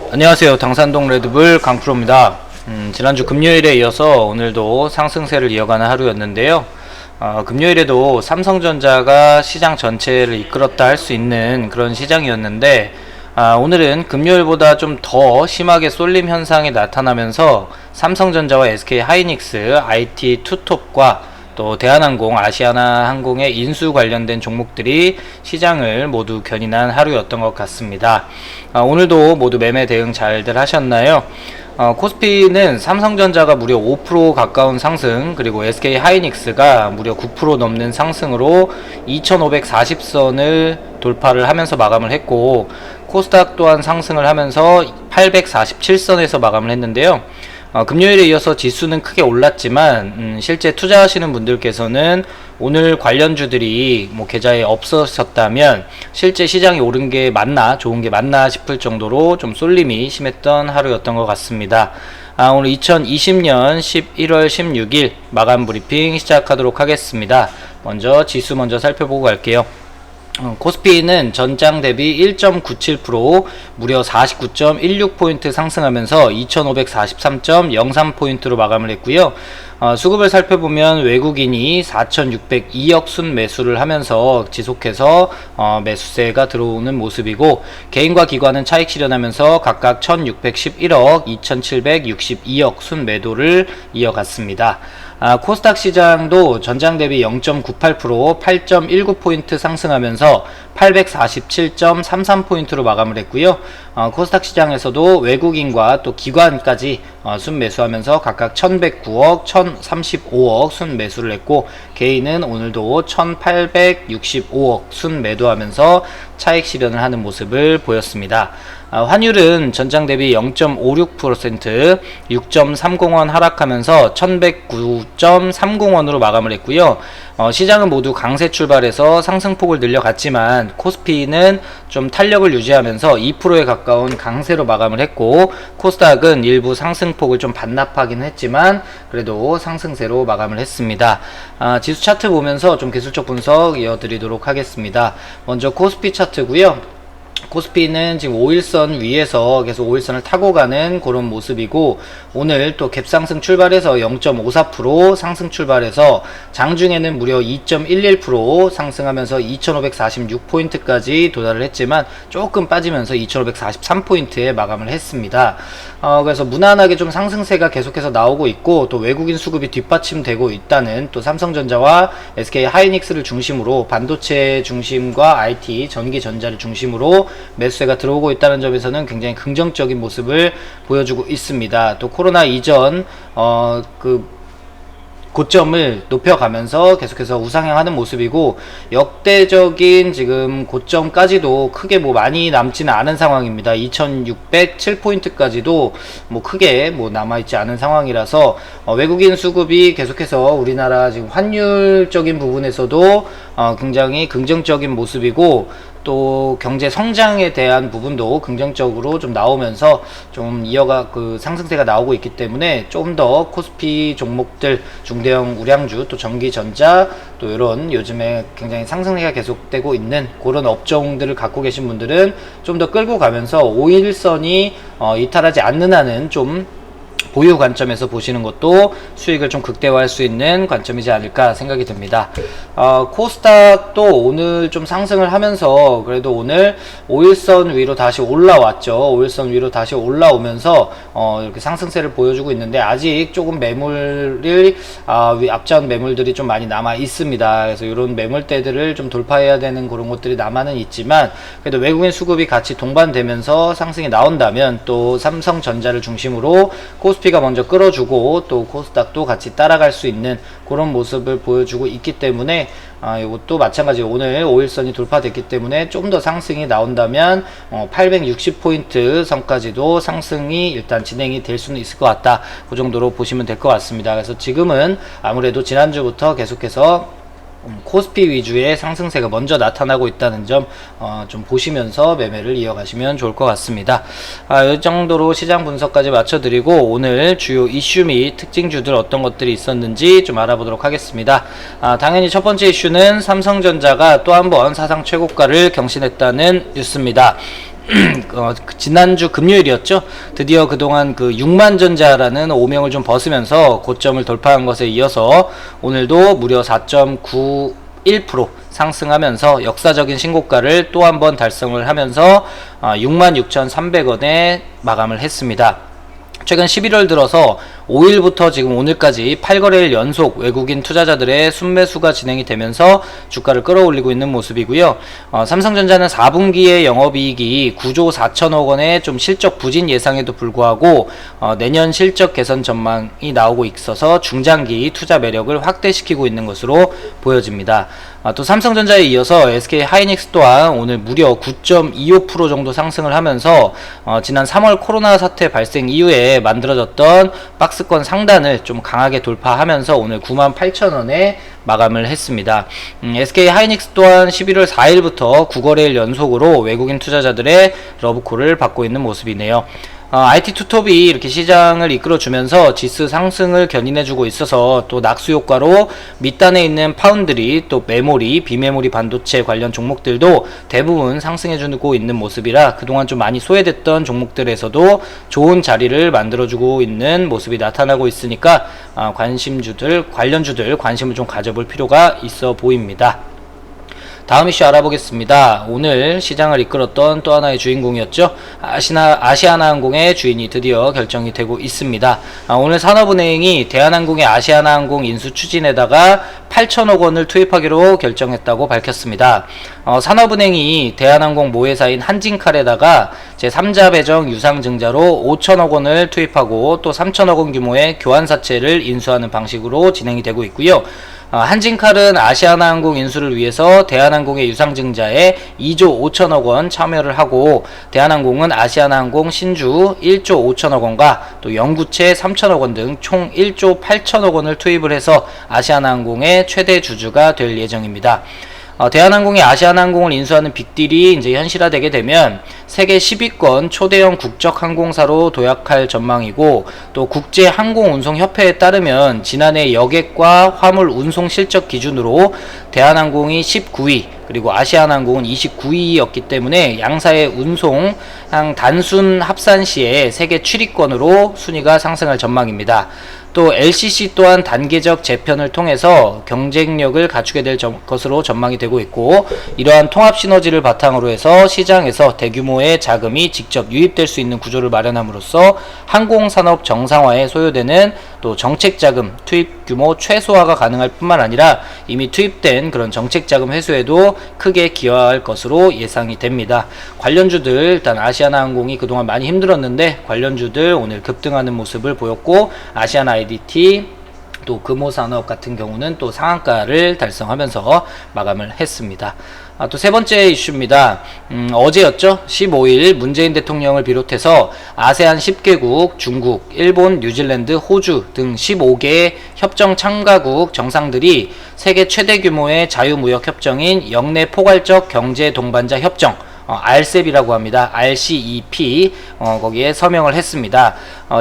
안녕하세요. 당산동 레드불 강프로입니다. 지난주 금요일에 이어서 오늘도 상승세를 이어가는 하루였는데요. 금요일에도 삼성전자가 시장 전체를 이끌었다 할 수 있는 그런 시장이었는데, 오늘은 금요일보다 좀 더 심하게 쏠림 현상이 나타나면서 삼성전자와 SK하이닉스, IT 투톱과 또 대한항공, 아시아나항공의 인수 관련된 종목들이 시장을 모두 견인한 하루였던 것 같습니다. 오늘도 모두 매매 대응 잘들 하셨나요? 코스피는 삼성전자가 무려 5% 가까운 상승, 그리고 SK하이닉스가 무려 9% 넘는 상승으로 2540선을 돌파를 하면서 마감을 했고, 코스닥 또한 상승을 하면서 847선에서 마감을 했는데요. 금요일에 이어서 지수는 크게 올랐지만 실제 투자하시는 분들께서는 오늘 관련주들이 계좌에 없으셨다면 실제 시장이 오른 게 맞나, 좋은 게 맞나 싶을 정도로 좀 쏠림이 심했던 하루였던 것 같습니다. 오늘 2020년 11월 16일 마감 브리핑 시작하도록 하겠습니다. 먼저 지수 먼저 살펴보고 갈게요. 코스피는 전장 대비 1.97% 무려 49.16포인트 상승하면서 2543.03포인트로 마감을 했고요. 수급을 살펴보면 외국인이 4602억 순 매수를 하면서 지속해서 매수세가 들어오는 모습이고, 개인과 기관은 차익 실현하면서 각각 1611억, 2762억 순 매도를 이어갔습니다. 코스닥 시장도 전장 대비 0.98% 8.19포인트 상승하면서 847.33포인트로 마감을 했고요. 코스닥 시장에서도 외국인과 또 기관까지 순매수하면서 각각 1109억, 1035억 순매수를 했고, 개인은 오늘도 1865억 순매도하면서 차익 실현을 하는 모습을 보였습니다. 환율은 전장 대비 0.56%, 6.30원 하락하면서 1109.30원으로 마감을 했고요. 시장은 모두 강세 출발해서 상승폭을 늘려갔지만 코스피는 좀 탄력을 유지하면서 2%에 가까운 강세로 마감을 했고, 코스닥은 일부 상승폭을 좀 반납하긴 했지만 그래도 상승세로 마감을 했습니다. 지수 차트 보면서 좀 기술적 분석 이어드리도록 하겠습니다. 먼저 코스피 차트고요. 코스피는 지금 5일선 위에서 계속 5일선을 타고 가는 그런 모습이고, 오늘 또 갭상승 출발해서 0.54% 상승 출발해서 장중에는 무려 2.11% 상승하면서 2546포인트까지 도달을 했지만 조금 빠지면서 2543포인트에 마감을 했습니다. 그래서 무난하게 좀 상승세가 계속해서 나오고 있고, 또 외국인 수급이 뒷받침되고 있다는, 또 삼성전자와 SK하이닉스를 중심으로 반도체 중심과 IT, 전기전자를 중심으로 매수세가 들어오고 있다는 점에서는 굉장히 긍정적인 모습을 보여주고 있습니다. 또 코로나 이전 고점을 높여가면서 계속해서 우상향하는 모습이고, 역대적인 지금 고점까지도 크게 많이 남지는 않은 상황입니다. 2607포인트까지도 크게 남아있지 않은 상황이라서 외국인 수급이 계속해서 우리나라 지금 환율적인 부분에서도 굉장히 긍정적인 모습이고, 또 경제 성장에 대한 부분도 긍정적으로 좀 나오면서 좀 상승세가 나오고 있기 때문에 좀 더 코스피 종목들, 중대형 우량주, 또 전기전자, 또 이런 요즘에 굉장히 상승세가 계속되고 있는 그런 업종들을 갖고 계신 분들은 좀 더 끌고 가면서 5일선이 이탈하지 않는 한은 좀 보유 관점에서 보시는 것도 수익을 좀 극대화할 수 있는 관점이지 않을까 생각이 듭니다. 코스닥도 오늘 좀 상승을 하면서 그래도 오늘 5일선 위로 다시 올라왔죠. 5일선 위로 다시 올라오면서 이렇게 상승세를 보여주고 있는데, 아직 조금 매물이 앞전 매물들이 좀 많이 남아 있습니다. 그래서 이런 매물대들을 좀 돌파해야 되는 그런 것들이 남아는 있지만, 그래도 외국인 수급이 같이 동반되면서 상승이 나온다면 또 삼성전자를 중심으로 코스피가 먼저 끌어주고 또 코스닥도 같이 따라갈 수 있는 그런 모습을 보여주고 있기 때문에, 이것도 마찬가지 오늘 5일선이 돌파됐기 때문에 좀 더 상승이 나온다면 860포인트 선까지도 상승이 일단 진행이 될 수는 있을 것 같다, 그 정도로 보시면 될 것 같습니다. 그래서 지금은 아무래도 지난주부터 계속해서 코스피 위주의 상승세가 먼저 나타나고 있다는 점 좀 보시면서 매매를 이어가시면 좋을 것 같습니다. 이 정도로 시장 분석까지 마쳐드리고 오늘 주요 이슈 및 특징주들 어떤 것들이 있었는지 좀 알아보도록 하겠습니다. 당연히 첫 번째 이슈는 삼성전자가 또 한 번 사상 최고가를 경신했다는 뉴스입니다. 지난주 금요일이었죠. 드디어 그동안 그 6만전자라는 오명을 좀 벗으면서 고점을 돌파한 것에 이어서 오늘도 무려 4.91% 상승하면서 역사적인 신고가를 또 한 번 달성을 하면서 66,300원에 마감을 했습니다. 최근 11월 들어서 5일부터 지금 오늘까지 8거래일 연속 외국인 투자자들의 순매수가 진행이 되면서 주가를 끌어올리고 있는 모습이고요. 삼성전자는 4분기의 영업이익이 9조 4천억 원의 좀 실적 부진 예상에도 불구하고 내년 실적 개선 전망이 나오고 있어서 중장기 투자 매력을 확대시키고 있는 것으로 보여집니다. 또 삼성전자에 이어서 SK 하이닉스 또한 오늘 무려 9.25% 정도 상승을 하면서 지난 3월 코로나 사태 발생 이후에 만들어졌던 박스권 상단을 좀 강하게 돌파하면서 오늘 98,000원에 마감을 했습니다. SK 하이닉스 또한 11월 4일부터 9거래일 연속으로 외국인 투자자들의 러브콜을 받고 있는 모습이네요. IT 투톱이 이렇게 시장을 이끌어주면서 지수 상승을 견인해주고 있어서 또 낙수 효과로 밑단에 있는 파운드리, 또 메모리, 비메모리 반도체 관련 종목들도 대부분 상승해주고 있는 모습이라 그동안 좀 많이 소외됐던 종목들에서도 좋은 자리를 만들어주고 있는 모습이 나타나고 있으니까 관련주들 관심을 좀 가져볼 필요가 있어 보입니다. 다음 이슈 알아보겠습니다. 오늘 시장을 이끌었던 또 하나의 주인공이었죠. 아시아나항공의 주인이 드디어 결정이 되고 있습니다. 오늘 산업은행이 대한항공의 아시아나항공 인수 추진에다가 8천억 원을 투입하기로 결정했다고 밝혔습니다. 산업은행이 대한항공 모회사인 한진칼에다가 제3자 배정 유상증자로 5천억 원을 투입하고 또 3천억 원 규모의 교환사채를 인수하는 방식으로 진행이 되고 있고요. 한진칼은 아시아나항공 인수를 위해서 대한항공의 유상증자에 2조 5천억 원 참여를 하고 대한항공은 아시아나항공 신주 1조 5천억 원과 또 영구채 3천억 원 등 총 1조 8천억 원을 투입을 해서 아시아나항공의 최대 주주가 될 예정입니다. 대한항공이 아시아나항공을 인수하는 빅딜이 이제 현실화되게 되면 세계 10위권 초대형 국적 항공사로 도약할 전망이고 또 국제항공운송협회에 따르면 지난해 여객과 화물 운송 실적 기준으로 대한항공이 19위 그리고 아시아나항공은 29위였기 때문에 양사의 운송 단순 합산 시에 세계 7위권으로 순위가 상승할 전망입니다. 또 LCC 또한 단계적 재편을 통해서 경쟁력을 갖추게 될 것으로 전망이 되고 있고 이러한 통합 시너지를 바탕으로 해서 시장에서 대규모의 자금이 직접 유입될 수 있는 구조를 마련함으로써 항공산업 정상화에 소요되는 또 정책자금 투입 규모 최소화가 가능할 뿐만 아니라 이미 투입된 그런 정책자금 회수에도 크게 기여할 것으로 예상이 됩니다. 관련주들 일단 아시아나항공이 그동안 많이 힘들었는데 관련주들 오늘 급등하는 모습을 보였고 아시아나 IDT 또 금호산업 같은 경우는 또 상한가를 달성하면서 마감을 했습니다. 또 세 번째 이슈입니다. 어제였죠. 15일 문재인 대통령을 비롯해서 아세안 10개국, 중국, 일본, 뉴질랜드, 호주 등 15개의 협정 참가국 정상들이 세계 최대 규모의 자유무역 협정인 영내 포괄적 경제 동반자 협정 RCEP이라고 합니다. RCEP 거기에 서명을 했습니다.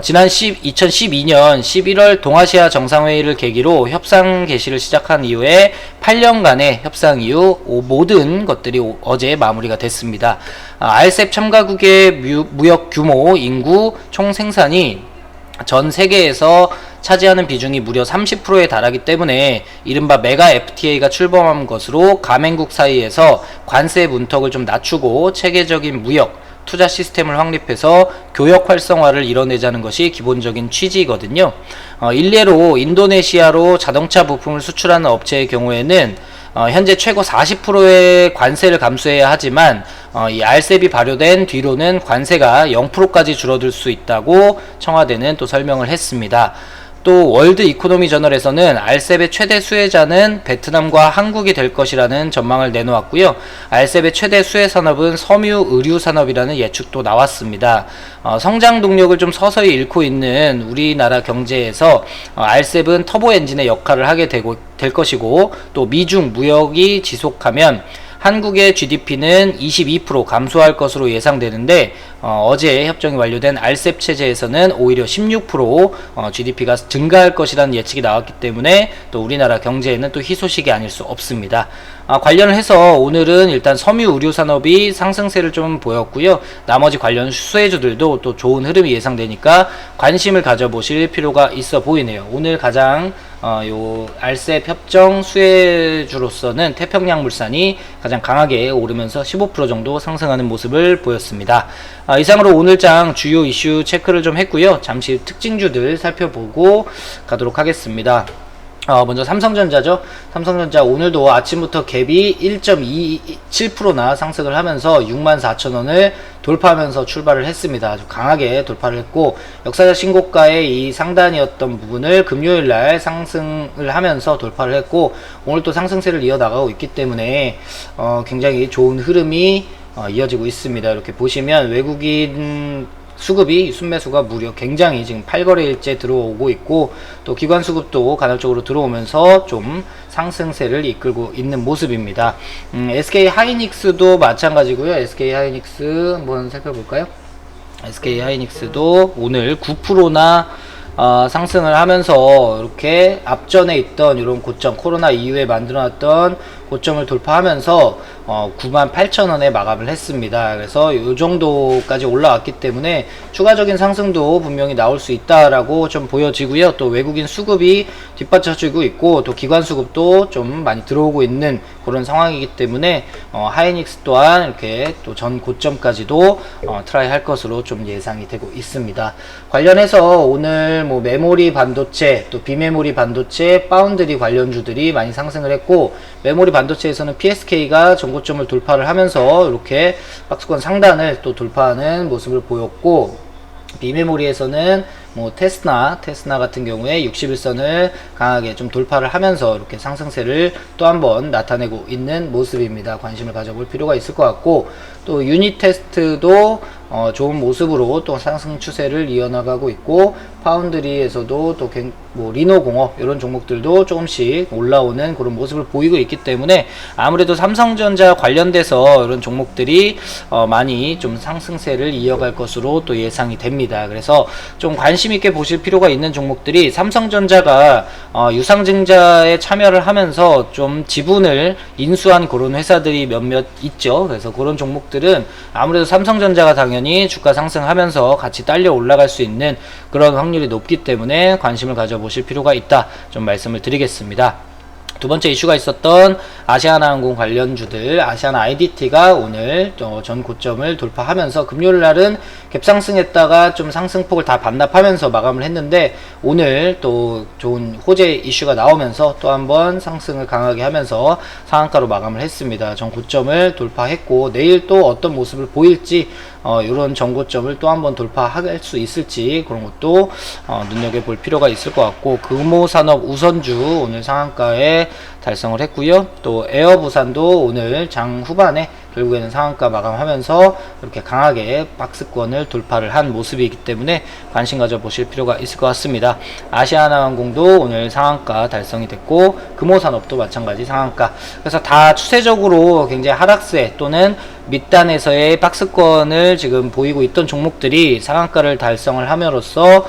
지난 2012년 11월 동아시아 정상회의를 계기로 협상 개시를 시작한 이후에 8년간의 협상 이후 모든 것들이 어제 마무리가 됐습니다. RCEP 참가국의 무역 규모, 인구, 총 생산이 전 세계에서 차지하는 비중이 무려 30%에 달하기 때문에 이른바 메가 FTA가 출범한 것으로 가맹국 사이에서 관세 문턱을 좀 낮추고 체계적인 무역, 투자 시스템을 확립해서 교역 활성화를 이뤄내자는 것이 기본적인 취지이거든요. 일례로 인도네시아로 자동차 부품을 수출하는 업체의 경우에는 현재 최고 40%의 관세를 감수해야 하지만 이 RCEP이 발효된 뒤로는 관세가 0%까지 줄어들 수 있다고 청와대는 또 설명을 했습니다. 또 월드 이코노미 저널에서는 RCEP의 최대 수혜자는 베트남과 한국이 될 것이라는 전망을 내놓았고요. RCEP의 최대 수혜 산업은 섬유 의류 산업이라는 예측도 나왔습니다. 성장 동력을 좀 서서히 잃고 있는 우리나라 경제에서 RCEP은 터보 엔진의 역할을 하게 될 것이고 또 미중 무역이 지속하면 한국의 GDP는 22% 감소할 것으로 예상되는데 어제 협정이 완료된 RCEP 체제에서는 오히려 16% GDP가 증가할 것이라는 예측이 나왔기 때문에 또 우리나라 경제에는 또 희소식이 아닐 수 없습니다. 관련을 해서 오늘은 일단 섬유 의료 산업이 상승세를 좀 보였고요. 나머지 관련 수혜주들도 또 좋은 흐름이 예상되니까 관심을 가져보실 필요가 있어 보이네요. 오늘 가장 요 RCEP 협정 수혜주로서는 태평양물산이 가장 강하게 오르면서 15% 정도 상승하는 모습을 보였습니다. 이상으로 오늘장 주요 이슈 체크를 좀 했고요. 잠시 특징주들 살펴보고 가도록 하겠습니다. 먼저 삼성전자죠. 삼성전자 오늘도 아침부터 갭이 1.27%나 상승을 하면서 64,000원을 돌파하면서 출발을 했습니다. 아주 강하게 돌파를 했고 역사적 신고가의 이 상단이었던 부분을 금요일날 상승을 하면서 돌파를 했고 오늘 또 상승세를 이어나가고 있기 때문에 굉장히 좋은 흐름이 이어지고 있습니다. 이렇게 보시면 외국인 수급이 순매수가 무려 굉장히 지금 8거래일째 들어오고 있고 또 기관 수급도 간헐적으로 들어오면서 좀 상승세를 이끌고 있는 모습입니다. SK 하이닉스도 마찬가지고요. SK 하이닉스 한번 살펴볼까요? SK 하이닉스도 오늘 9%나 상승을 하면서 이렇게 앞전에 있던 이런 고점, 코로나 이후에 만들어놨던 고점을 돌파하면서 98,000원에 마감을 했습니다. 그래서 이 정도까지 올라왔기 때문에 추가적인 상승도 분명히 나올 수 있다라고 좀 보여지고요. 또 외국인 수급이 뒷받쳐지고 있고 또 기관 수급도 좀 많이 들어오고 있는 그런 상황이기 때문에 하이닉스 또한 이렇게 또 전 고점까지도 트라이 할 것으로 좀 예상이 되고 있습니다. 관련해서 오늘 뭐 메모리 반도체 또 비메모리 반도체 파운드리 관련주들이 많이 상승을 했고 메모리 반도체에서는 PSK가 전고점을 돌파를 하면서 이렇게 박스권 상단을 또 돌파하는 모습을 보였고 비메모리에서는 뭐 테스나 같은 경우에 61선을 강하게 좀 돌파를 하면서 이렇게 상승세를 또 한번 나타내고 있는 모습입니다. 관심을 가져볼 필요가 있을 것 같고 또 유닛 테스트도 좋은 모습으로 또 상승 추세를 이어나가고 있고 파운드리에서도 또 뭐 리노공업 이런 종목들도 조금씩 올라오는 그런 모습을 보이고 있기 때문에 아무래도 삼성전자 관련돼서 이런 종목들이 많이 좀 상승세를 이어갈 것으로 또 예상이 됩니다. 그래서 좀 관심 있게 보실 필요가 있는 종목들이 삼성전자가 유상증자에 참여를 하면서 좀 지분을 인수한 그런 회사들이 몇몇 있죠. 그래서 그런 종목들은 아무래도 삼성전자가 당연히 주가 상승하면서 같이 딸려 올라갈 수 있는 그런 확률이 높기 때문에 관심을 가져보실 필요가 있다 좀 말씀을 드리겠습니다. 두 번째 이슈가 있었던 아시아나항공 관련주들 아시아나 IDT가 오늘 전 고점을 돌파하면서 금요일날은 갭상승했다가 좀 상승폭을 다 반납하면서 마감을 했는데 오늘 또 좋은 호재 이슈가 나오면서 또 한번 상승을 강하게 하면서 상한가로 마감을 했습니다. 전 고점을 돌파했고 내일 또 어떤 모습을 보일지 이런 전고점을 또 한번 돌파할 수 있을지 그런 것도 눈여겨볼 필요가 있을 것 같고 금호산업 우선주 오늘 상한가에 달성을 했고요. 또 에어부산도 오늘 장 후반에 결국에는 상한가 마감하면서 이렇게 강하게 박스권을 돌파를 한 모습이기 때문에 관심 가져보실 필요가 있을 것 같습니다. 아시아나항공도 오늘 상한가 달성이 됐고 금호산업도 마찬가지 상한가. 그래서 다 추세적으로 굉장히 하락세 또는 밑단에서의 박스권을 지금 보이고 있던 종목들이 상한가를 달성을 함으로써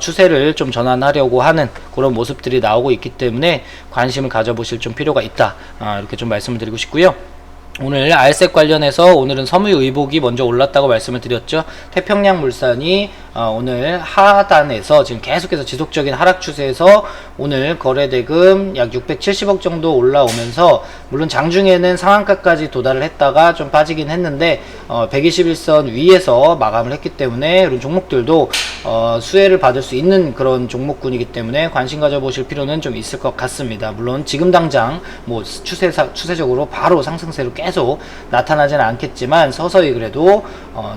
추세를 좀 전환하려고 하는 그런 모습들이 나오고 있기 때문에 관심을 가져보실 좀 필요가 있다. 이렇게 좀 말씀을 드리고 싶고요. 오늘 RCEP 관련해서 오늘은 섬유의복이 먼저 올랐다고 말씀을 드렸죠. 태평양물산이 오늘 하단에서 지금 계속해서 지속적인 하락 추세에서 오늘 거래대금 약 670억 정도 올라오면서 물론 장중에는 상한가까지 도달을 했다가 좀 빠지긴 했는데 121선 위에서 마감을 했기 때문에 이런 종목들도 수혜를 받을 수 있는 그런 종목군이기 때문에 관심 가져보실 필요는 좀 있을 것 같습니다. 물론 지금 당장 뭐 추세적으로 바로 상승세로 계속 나타나지는 않겠지만 서서히 그래도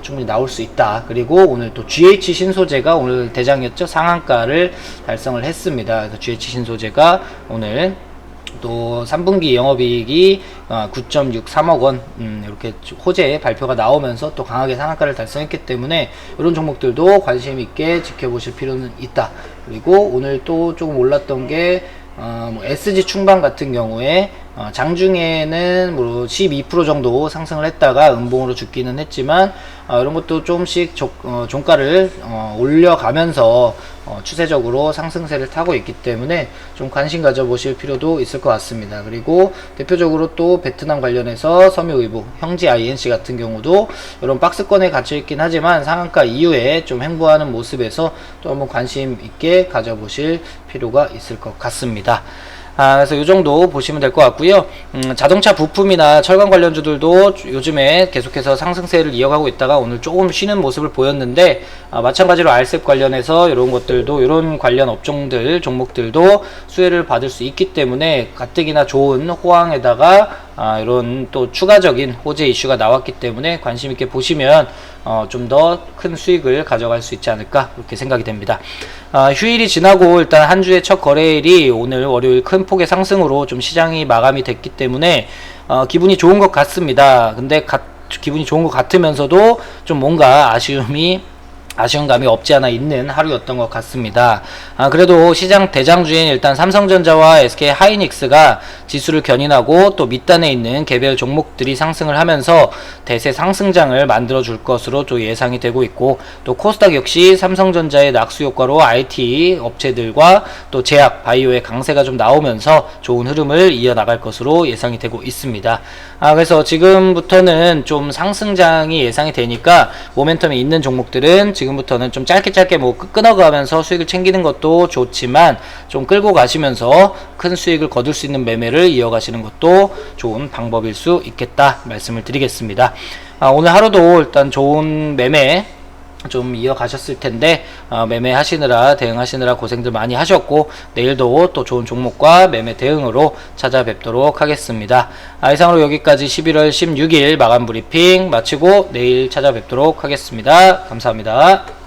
충분히 나올 수 있다. 그리고 오늘 또 GH 신소재가 오늘 대장이었죠. 상한가를 달성을 했습니다. 그래서 GH 신소재가 오늘 또 3분기 영업이익이 9.63억 원 이렇게 호재 발표가 나오면서 또 강하게 상한가를 달성했기 때문에 이런 종목들도 관심 있게 지켜보실 필요는 있다. 그리고 오늘 또 조금 올랐던 게 뭐 SG 충방 같은 경우에 장중에는 뭐 12% 정도 상승을 했다가 음봉으로 죽기는 했지만 이런 것도 조금씩 종가를 올려가면서 추세적으로 상승세를 타고 있기 때문에 좀 관심 가져보실 필요도 있을 것 같습니다. 그리고 대표적으로 또 베트남 관련해서 섬유의부, 형지 INC 같은 경우도 이런 박스권에 갇혀 있긴 하지만 상한가 이후에 좀 횡보하는 모습에서 또 한번 관심 있게 가져보실 필요가 있을 것 같습니다. 그래서 이 정도 보시면 될 것 같고요. 자동차 부품이나 철강 관련주들도 요즘에 계속해서 상승세를 이어가고 있다가 오늘 조금 쉬는 모습을 보였는데, 마찬가지로 알셉 관련해서 이런 것들도, 이런 관련 업종들, 종목들도 수혜를 받을 수 있기 때문에 가뜩이나 좋은 호황에다가 이런 또 추가적인 호재 이슈가 나왔기 때문에 관심 있게 보시면 좀 더 큰 수익을 가져갈 수 있지 않을까 그렇게 생각이 됩니다. 휴일이 지나고 일단 한 주의 첫 거래일이 오늘 월요일 큰 폭의 상승으로 좀 시장이 마감이 됐기 때문에 기분이 좋은 것 같습니다. 근데 기분이 좋은 것 같으면서도 좀 뭔가 아쉬운 감이 없지 않아 있는 하루였던 것 같습니다. 그래도 시장 대장주인 일단 삼성전자와 SK 하이닉스가 지수를 견인하고 또 밑단에 있는 개별 종목들이 상승을 하면서 대세 상승장을 만들어 줄 것으로 또 예상이 되고 있고, 또 코스닥 역시 삼성전자의 낙수 효과로 IT 업체들과 또 제약, 바이오의 강세가 좀 나오면서 좋은 흐름을 이어나갈 것으로 예상이 되고 있습니다. 그래서 지금부터는 좀 상승장이 예상이 되니까 모멘텀이 있는 종목들은 지금부터는 좀 짧게 뭐 끊어가면서 수익을 챙기는 것도 좋지만 좀 끌고 가시면서 큰 수익을 거둘 수 있는 매매를 이어가시는 것도 좋은 방법일 수 있겠다 말씀을 드리겠습니다. 오늘 하루도 일단 좋은 매매 좀 이어가셨을 텐데 매매하시느라 대응하시느라 고생들 많이 하셨고, 내일도 또 좋은 종목과 매매 대응으로 찾아뵙도록 하겠습니다. 이상으로 여기까지 11월 16일 마감 브리핑 마치고 내일 찾아뵙도록 하겠습니다. 감사합니다.